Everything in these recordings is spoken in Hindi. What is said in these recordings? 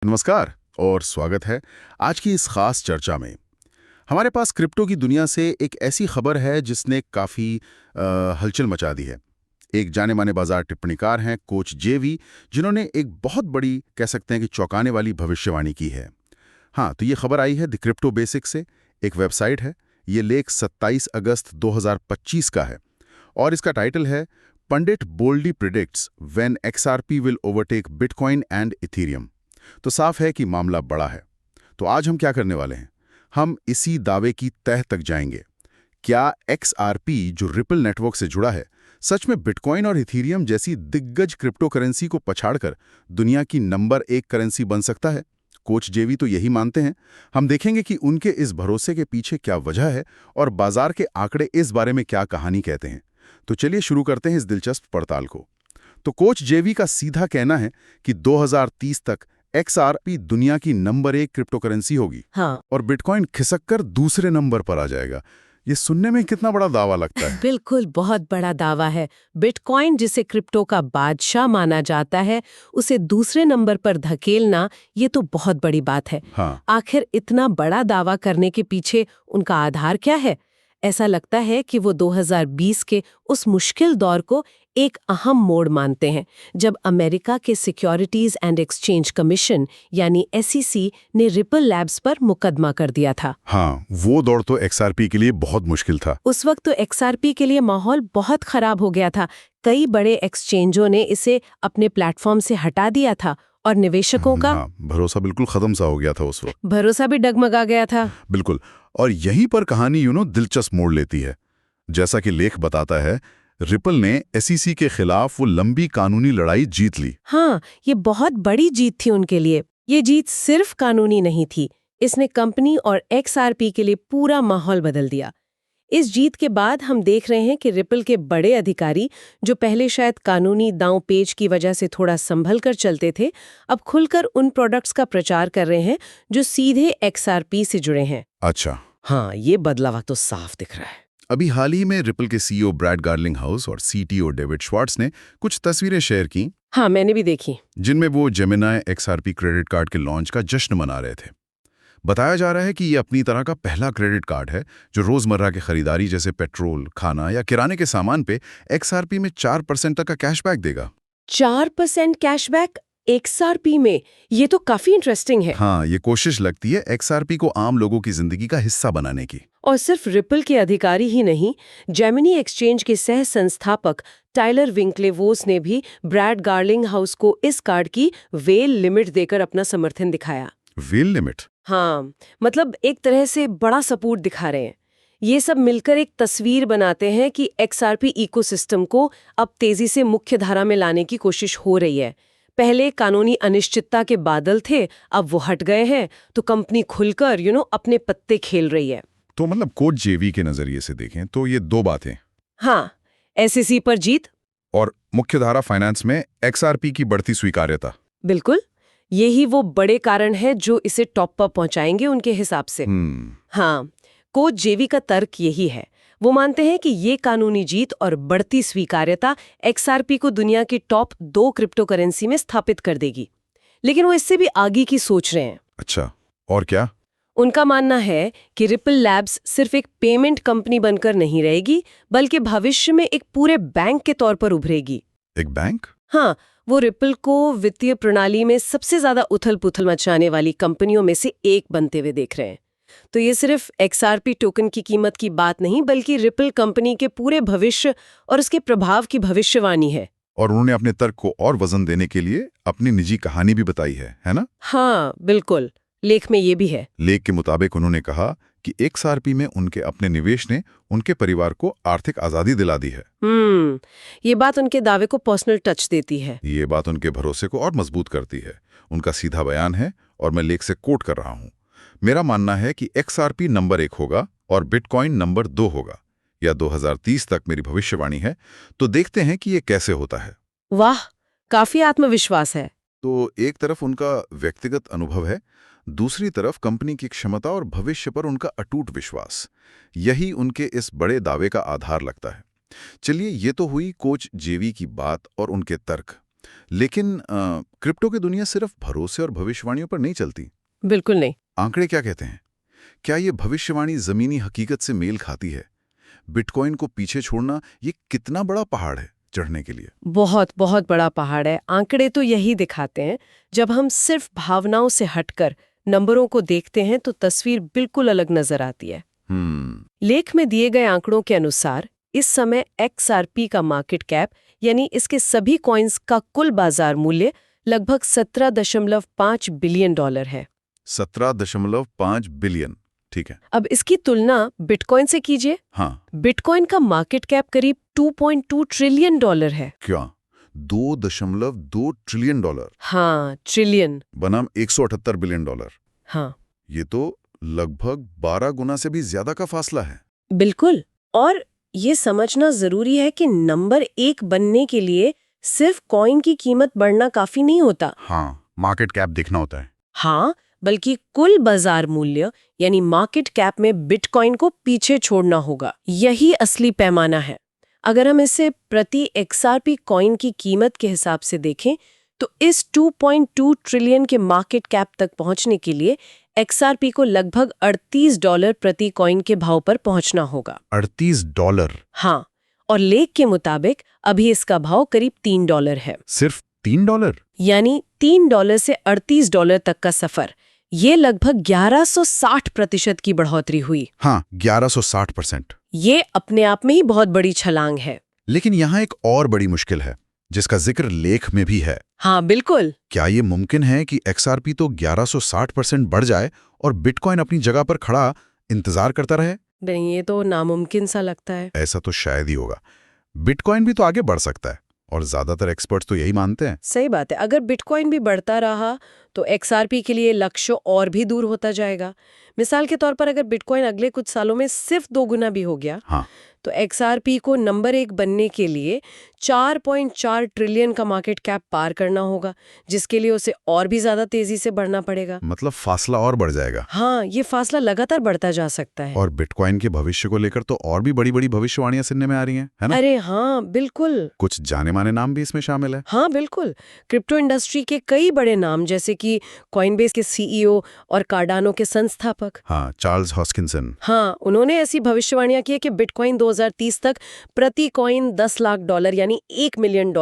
नमस्कार और स्वागत है आज की इस खास चर्चा में। हमारे पास क्रिप्टो की दुनिया से एक ऐसी खबर है जिसने काफ़ी हलचल मचा दी है। एक जाने माने बाजार टिप्पणीकार हैं कोच जेवी, जिन्होंने एक बहुत बड़ी कह सकते हैं कि चौंकाने वाली भविष्यवाणी की है। हाँ, तो ये खबर आई है द क्रिप्टो बेसिक से, एक वेबसाइट है। ये लेख 27 अगस्त 2025 का है और इसका टाइटल है pundit boldly predicts when XRP will overtake Bitcoin and Ethereum. तो साफ है कि मामला बड़ा है। तो आज हम क्या करने वाले हैं, हम इसी दावे की तह तक जाएंगे। क्या एक्सआरपी जो रिपल नेटवर्क से जुड़ा है, सच में बिटकॉइन और इथेरियम जैसी दिग्गज क्रिप्टो करेंसी को पछाड़कर दुनिया की नंबर 1 करेंसी बन सकता है? कोच जेवी तो यही मानते हैं। हम देखेंगे कि उनके इस भरोसे के पीछे क्या वजह है और बाजार के आंकड़े इस बारे में क्या कहानी कहते हैं। तो चलिए शुरू करते हैं इस दिलचस्प पड़ताल को। तो कोच जेवी का सीधा कहना है कि 2030 तक एक्सआरपी दुनिया की नंबर 1 क्रिप्टो करेंसी होगी। हाँ। और बिटकॉइन खिसक कर दूसरे नंबर पर आ जाएगा। ये सुनने में कितना बड़ा दावा लगता है। बिल्कुल, बहुत बड़ा दावा है। बिटकॉइन, जिसे क्रिप्टो का बादशाह माना जाता है, उसे दूसरे नंबर पर धकेलना, ये तो बहुत बड़ी बात है। हाँ। आखिर इतना बड़ा दावा करने के पीछे उनका आधार क्या है? ऐसा लगता है कि वो 2020 के उस मुश्किल दौर को एक अहम मोड़ मानते हैं, जब अमेरिका के सिक्योरिटीज एंड एक्सचेंज कमीशन यानी SEC ने रिपल लैब्स पर मुकदमा कर दिया था। हाँ, वो दौर तो एक्सआरपी के लिए बहुत मुश्किल था। उस वक्त तो XRP के लिए माहौल बहुत खराब हो गया था। कई बड़े एक्सचेंजों ने इसे अपने प्लेटफॉर्म से हटा दिया था और निवेशकों का हाँ, भरोसा बिल्कुल खत्म सा हो गया था उस वक्त। भरोसा भी डगमगा गया था। बिल्कुल। और यहीं पर कहानी दिलचस्प मोड़ लेती है। जैसा कि लेख बताता है, रिपल ने SEC के खिलाफ वो लंबी कानूनी लड़ाई जीत ली। हाँ, ये बहुत बड़ी जीत थी उनके लिए। ये जीत सिर्फ कानूनी नहीं थी, इसने कंपनी और XRP के लिए पूरा माहौल बदल दिया। इस जीत के बाद हम देख रहे हैं कि रिपल के बड़े अधिकारी, जो पहले शायद कानूनी दांव-पेच की वजह से थोड़ा संभल कर चलते थे, अब खुलकर उन प्रोडक्ट्स का प्रचार कर रहे हैं जो सीधे XRP से जुड़े हैं। अच्छा। हाँ, ये बदलाव तो साफ दिख रहा है। अभी हाल ही में रिपल के CEO ब्रैड गार्लिंगहाउस और CTO डेविड श्वार्ट्ज ने कुछ तस्वीरें शेयर की, हाँ, मैंने भी देखी। जिनमें वो जेमिनाई XRP क्रेडिट कार्ड के लॉन्च का जश्न मना रहे थे। बताया जा रहा है कि ये अपनी तरह का पहला क्रेडिट कार्ड है जो रोजमर्रा की खरीदारी जैसे पेट्रोल, खाना या किराने के सामान पे XRP में 4% तक का कैशबैक देगा। 4% कैशबैक XRP में, ये तो काफी इंटरेस्टिंग है। हाँ, ये कोशिश लगती है XRP को आम लोगों की जिंदगी का हिस्सा बनाने की। और सिर्फ रिपल के अधिकारी ही नहीं, जेमिनी एक्सचेंज के सह संस्थापक टाइलर विंकलेवोस ने भी ब्रैड गार्लिंगहाउस को इस कार्ड की वेल लिमिट देकर अपना समर्थन दिखाया। Well limit? हाँ, मतलब एक तरह से बड़ा सपोर्ट दिखा रहे हैं। ये सब मिलकर एक तस्वीर बनाते हैं कि XRP इकोसिस्टम को अब तेजी से मुख्य धारा में लाने की कोशिश हो रही है। पहले कानूनी अनिश्चितता के बादल थे, अब वो हट गए हैं, तो कंपनी खुलकर अपने पत्ते खेल रही है। तो मतलब कोच जेवी के नजरिए से देखें तो ये दो बातें। हाँ, SEC पर जीत और मुख्यधारा फाइनेंस में XRP की बढ़ती स्वीकार्यता। बिल्कुल, यही वो बड़े कारण हैं जो इसे टॉप पर पहुंचाएंगे उनके हिसाब से। हाँ, कोच जेवी का तर्क यही है। वो मानते हैं कि ये कानूनी जीत और बढ़ती स्वीकार्यता XRP को दुनिया की टॉप 2 क्रिप्टो करेंसी में स्थापित कर देगी। लेकिन वो इससे भी आगे की सोच रहे हैं। अच्छा, और क्या? उनका मानना है कि रिपल लैब्स सिर्फ एक पेमेंट कंपनी बनकर नहीं रहेगी, बल्कि भविष्य में एक पूरे बैंक के तौर पर उभरेगी। एक बैंक? हाँ, वो रिपल को वित्तीय प्रणाली में सबसे ज्यादा उथल-पुथल मचाने वाली कंपनियों में से एक बनते हुए देख रहे हैं। तो ये सिर्फ XRP टोकन की कीमत की बात नहीं, बल्कि रिपल कंपनी के पूरे भविष्य और उसके प्रभाव की भविष्यवाणी है। और उन्होंने अपने तर्क को और वजन देने के लिए अपनी निजी कहानी भी बताई है ना? हाँ, बिल्कुल। लेख में ये भी है। लेख के मुताबिक उन्होंने कहा कि XRP में उनके अपने निवेश ने उनके परिवार को आर्थिक आजादी दिला दी है। ये बात उनके दावे को पर्सनल टच देती है। ये बात उनके भरोसे को और मजबूत करती है। उनका सीधा बयान है और मैं लेख से कोट कर रहा हूँ। मेरा मानना है कि XRP नंबर 1 होगा और बिटकॉइन नंबर 2 होगा, या 2030 तक मेरी भविष्यवाणी है। तो देखते हैं कि ये कैसे होता है। वाह, काफी आत्मविश्वास है। तो एक तरफ उनका व्यक्तिगत अनुभव है, दूसरी तरफ कंपनी की क्षमता और भविष्य पर उनका अटूट विश्वास। यही उनके इस बड़े दावे का आधार लगता है। चलिए, ये तो हुई कोच जेवी की बात और उनके तर्क। लेकिन क्रिप्टो की दुनिया सिर्फ भरोसे और भविष्यवाणियों पर नहीं चलती। बिल्कुल नहीं। आंकड़े क्या कहते हैं? क्या ये भविष्यवाणी जमीनी हकीकत से मेल खाती है? बिटकॉइन को पीछे छोड़ना ये कितना बड़ा पहाड़ है चढ़ने के लिए? बहुत बहुत बड़ा पहाड़ है। आंकड़े तो यही दिखाते हैं। जब हम सिर्फ भावनाओं से हटकर नंबरों को देखते हैं तो तस्वीर बिल्कुल अलग नजर आती है। लेख में दिए गए आंकड़ों के अनुसार इस समय XRP का मार्केट कैप यानी इसके सभी कॉइन्स का कुल बाजार मूल्य लगभग 17.5 बिलियन डॉलर है। 17.5 बिलियन, ठीक है। अब इसकी तुलना बिटकॉइन से कीजिए। हाँ, बिटकॉइन का मार्केट कैप करीब 2.2 ट्रिलियन डॉलर है। क्या 2.2 ट्रिलियन डॉलर हाँ, ट्रिलियन बनाम 178 बिलियन डॉलर? हाँ, ये तो लगभग 12 गुना से भी ज्यादा का फासला है। बिल्कुल। और ये समझना जरूरी है कि नंबर 1 बनने के लिए सिर्फ कॉइन की कीमत बढ़ना काफी नहीं होता। हाँ, मार्केट कैप देखना होता है। हाँ, बल्कि कुल बाजार मूल्य यानी मार्केट कैप में बिटकॉइन को पीछे छोड़ना होगा। यही असली पैमाना है। अगर हम इसे प्रति XRP कॉइन की कीमत के हिसाब से देखें तो इस 2.2 ट्रिलियन के मार्केट कैप तक पहुंचने के लिए XRP को लगभग $38 प्रति कॉइन के भाव पर पहुंचना होगा। $38? हाँ, और लेख के मुताबिक अभी इसका भाव करीब $3 है। सिर्फ $3? यानी $3 से $38 तक का सफर। ये लगभग 1160% की बढ़ोतरी हुई। हाँ, 1160%। ये अपने आप में ही बहुत बड़ी छलांग है। लेकिन यहाँ एक और बड़ी मुश्किल है जिसका जिक्र लेख में भी है। हाँ, बिल्कुल। क्या ये मुमकिन है कि XRP तो 1160% बढ़ जाए और बिटकॉइन अपनी जगह पर खड़ा इंतजार करता रहे? नहीं, ये तो नामुमकिन सा लगता है। ऐसा तो शायद ही होगा। बिटकॉइन भी तो आगे बढ़ सकता है और ज्यादातर एक्सपर्ट्स तो यही मानते हैं। सही बात है। अगर बिटकॉइन भी बढ़ता रहा तो XRP के लिए लक्ष्य और भी दूर होता जाएगा। मिसाल के तौर पर अगर बिटकॉइन अगले कुछ सालों में सिर्फ 2 गुना भी हो गया, हाँ, तो XRP को नंबर 1 बनने के लिए 4.4 ट्रिलियन का मार्केट कैप पार करना होगा, जिसके लिए उसे और भी ज्यादा तेजी से बढ़ना पड़ेगा। मतलब फासला और बढ़ जाएगा। हाँ, ये फासला लगातार बढ़ता जा सकता है। और बिटकॉइन के भविष्य को लेकर तो और भी बड़ी बड़ी भविष्यवाणियां सुनने में आ रही हैं, है ना? अरे हाँ, बिल्कुल। कुछ जाने माने नाम भी इसमें शामिल है। हाँ, बिल्कुल। क्रिप्टो इंडस्ट्री के कई बड़े नाम जैसे कि कॉइनबेस के CEO और कार्डानो के संस्थापक। हाँ, चार्ल्स हॉस्किंसन। हाँ, उन्होंने ऐसी भविष्यवाणियां की कि बिटकॉइन 2030 तक प्रति कॉइन $10 लाख यानी $1 मिलियन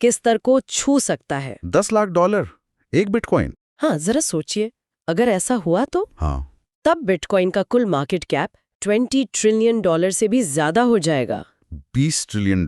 के स्तर को छू सकता है। $10 लाख एक बिटकॉइन? हाँ, जरा सोचिए, अगर ऐसा हुआ तो हाँ, तब बिटकॉइन का कुल मार्केट कैप $20 ट्रिलियन से भी ज्यादा हो जाएगा। $20 ट्रिलियन।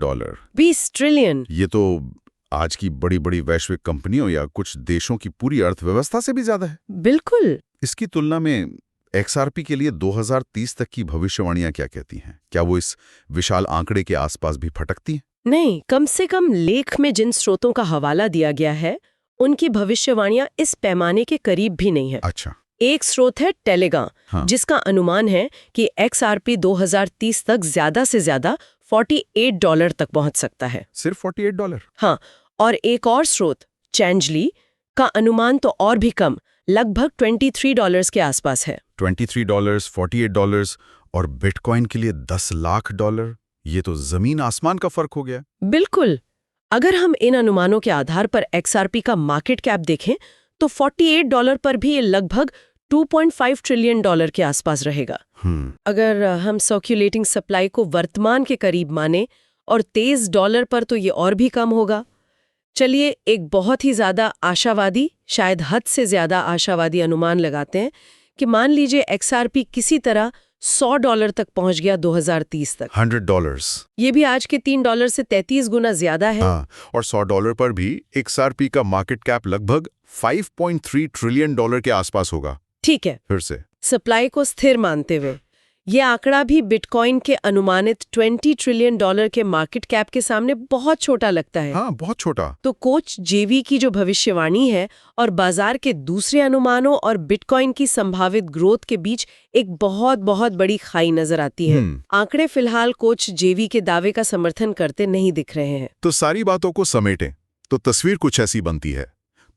20 ट्रिलियन। ये तो आज की बड़ी बड़ी वैश्विक कंपनियों या कुछ देशों की पूरी अर्थव्यवस्था से भी ज्यादा है। बिल्कुल। इसकी तुलना में XRP के लिए 2030 तक की भविष्यवाणियां क्या कहती हैं? क्या वो इस विशाल आंकड़े के आसपास भी फटकती हैं? नहीं, कम से कम लेख में जिन स्रोतों का हवाला दिया गया है उनकी भविष्यवाणियां इस पैमाने के करीब भी नहीं है। अच्छा। एक स्रोत है टेलीग्राम, हाँ। जिसका अनुमान है कि XRP 2030 तक ज्यादा से ज्यादा $48 तक पहुंच सकता है। सिर्फ $48? हाँ, और एक और स्रोत चैंजली का अनुमान तो और भी कम, लगभग $23 के आसपास है। $23, $48 और बिटकॉइन के लिए $10 लाख। ये तो जमीन आसमान का फर्क हो गया। बिल्कुल। अगर हम इन अनुमानों के आधार पर XRP का मार्केट कैप देखें तो $48 पर भी ये लगभग $2.5 ट्रिलियन के आसपास रहेगा। अगर हम सर्कुलेटिंग सप्लाई को वर्तमान के करीब माने और $23 पर तो ये और भी कम होगा। चलिए एक बहुत ही ज्यादा आशावादी, शायद हद से ज्यादा आशावादी अनुमान लगाते हैं कि मान लीजिए XRP किसी तरह $100 तक पहुंच गया 2030 तक। $100? ये भी आज के $3 से 33 गुना ज्यादा है। हाँ, और $100 पर भी XRP का मार्केट कैप लगभग $5.3 ट्रिलियन के आसपास होगा। ठीक है, फिर से सप्लाई को स्थिर मानते हुए ये आंकड़ा भी बिटकॉइन के अनुमानित $20 ट्रिलियन के मार्केट कैप के सामने बहुत छोटा लगता है। हाँ, बहुत छोटा। तो कोच जेवी की जो भविष्यवाणी है और बाजार के दूसरे अनुमानों और बिटकॉइन की संभावित ग्रोथ के बीच एक बहुत बहुत बड़ी खाई नजर आती है। आंकड़े फिलहाल कोच जेवी के दावे का समर्थन करते नहीं दिख रहे हैं। तो सारी बातों को समेटें तो तस्वीर कुछ ऐसी बनती है।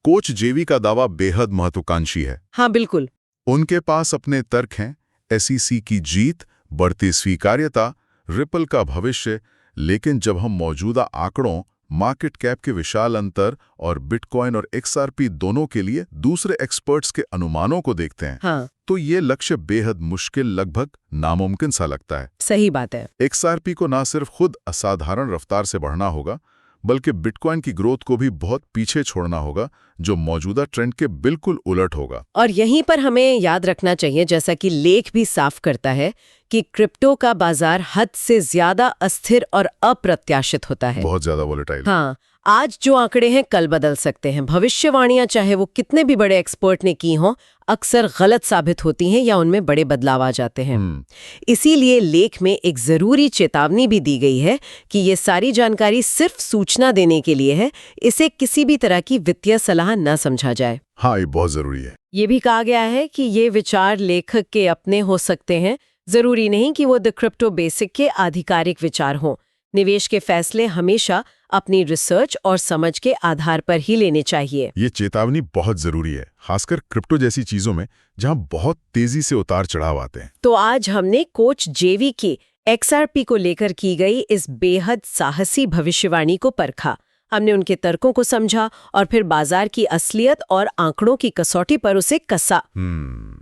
कोच जेवी का दावा बेहद महत्वाकांक्षी है। हाँ, बिल्कुल। उनके पास अपने तर्क हैं, SEC की जीत, बढ़ती स्वीकार्यता, रिपल का भविष्य, लेकिन जब हम मौजूदा आंकड़ों, मार्केट कैप के विशाल अंतर और बिटकॉइन और XRP दोनों के लिए दूसरे एक्सपर्ट्स के अनुमानों को देखते हैं, हाँ, तो ये लक्ष्य बेहद मुश्किल, लगभग नामुमकिन सा लगता है। सही बात है। XRP को ना सिर्फ खुद असाधारण रफ्तार से बढ़ना होगा, बल्कि बिटकॉइन की ग्रोथ को भी बहुत पीछे छोड़ना होगा, जो मौजूदा ट्रेंड के बिल्कुल उलट होगा। और यहीं पर हमें याद रखना चाहिए, जैसा कि लेख भी साफ करता है, कि क्रिप्टो का बाजार हद से ज्यादा अस्थिर और अप्रत्याशित होता है। बहुत ज्यादा वोलेटाइल। हाँ, आज जो आंकड़े हैं कल बदल सकते हैं। भविष्यवाणियां चाहे वो कितने भी बड़े एक्सपर्ट ने की हों, अक्सर गलत साबित होती हैं या उनमें बड़े बदलाव आ जाते हैं। इसीलिए लेख में एक जरूरी चेतावनी भी दी गई है कि ये सारी जानकारी सिर्फ सूचना देने के लिए है, इसे किसी भी तरह की वित्तीय सलाह न समझा जाए। हाँ, ये बहुत जरूरी है। ये भी कहा गया है कि ये विचार लेखक के अपने हो सकते हैं, जरूरी नहीं कि वो द क्रिप्टो बेसिक के आधिकारिक विचार हों। निवेश के फैसले हमेशा अपनी रिसर्च और समझ के आधार पर ही लेने चाहिए। ये चेतावनी बहुत जरूरी है, खासकर क्रिप्टो जैसी चीजों में जहां बहुत तेजी से उतार चढ़ाव आते हैं। तो आज हमने कोच जेवी की XRP को लेकर की गई इस बेहद साहसी भविष्यवाणी को परखा। हमने उनके तर्कों को समझा और फिर बाजार की असलियत और आंकड़ों की कसौटी पर उसे कसा।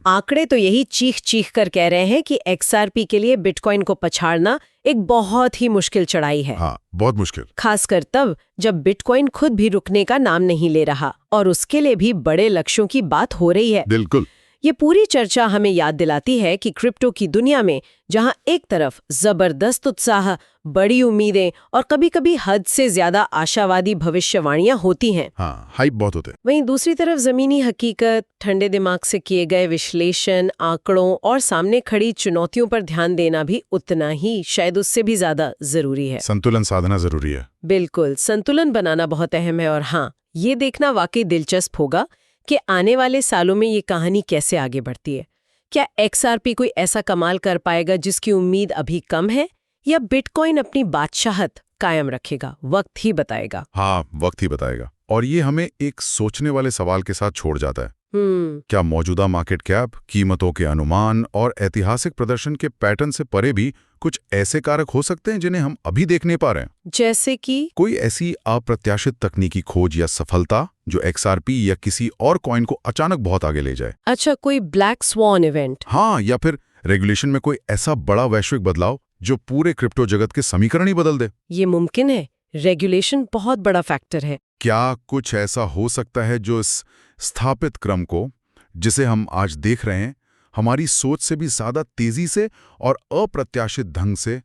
आंकड़े तो यही चीख चीख कर कह रहे हैं कि XRP के लिए बिटकॉइन को पछाड़ना एक बहुत ही मुश्किल चढ़ाई है। हाँ, बहुत मुश्किल। खासकर तब जब बिटकॉइन खुद भी रुकने का नाम नहीं ले रहा और उसके लिए भी बड़े लक्ष्यों की बात हो रही है। बिल्कुल। ये पूरी चर्चा हमें याद दिलाती है कि क्रिप्टो की दुनिया में जहां एक तरफ जबरदस्त उत्साह, बड़ी उम्मीदें और कभी-कभी हद से ज्यादा आशावादी भविष्यवाणियां होती हैं, हाँ, हाइप बहुत होते हैं। वहीं दूसरी तरफ जमीनी हकीकत, ठंडे दिमाग से किए गए विश्लेषण, आंकड़ों और सामने खड़ी चुनौतियों पर ध्यान देना भी उतना ही, शायद उससे भी ज्यादा जरूरी है। संतुलन साधना जरूरी है। बिल्कुल, संतुलन बनाना बहुत अहम है। और हाँ, ये देखना वाकई दिलचस्प होगा कि आने वाले सालों में ये कहानी कैसे आगे बढ़ती है। क्या XRP कोई ऐसा कमाल कर पाएगा जिसकी उम्मीद अभी कम है, या बिटकॉइन अपनी बादशाहत कायम रखेगा? वक्त ही बताएगा। हाँ, वक्त ही बताएगा। और ये हमें एक सोचने वाले सवाल के साथ छोड़ जाता है। क्या मौजूदा मार्केट कैप, कीमतों के अनुमान और ऐतिहासिक प्रदर्शन के पैटर्न से परे भी कुछ ऐसे कारक हो सकते हैं जिन्हें हम अभी देख नहीं पा रहे हैं? जैसे कि कोई ऐसी अप्रत्याशित तकनीकी खोज या सफलता जो XRP या किसी और कॉइन को अचानक बहुत आगे ले जाए। अच्छा, कोई ब्लैक स्वॉन इवेंट। हाँ, या फिर रेगुलेशन में कोई ऐसा बड़ा वैश्विक बदलाव जो पूरे क्रिप्टो जगत के समीकरण ही बदल दे। ये मुमकिन है। रेगुलेशन बहुत बड़ा फैक्टर है। क्या कुछ ऐसा हो सकता है जो इस स्थापित क्रम को, जिसे हम आज देख रहे हैं, हमारी सोच से भी ज्यादा तेजी से और अप्रत्याशित ढंग से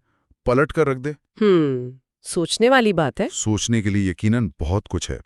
पलट कर रख दे? सोचने वाली बात है। सोचने के लिए यकीनन बहुत कुछ है।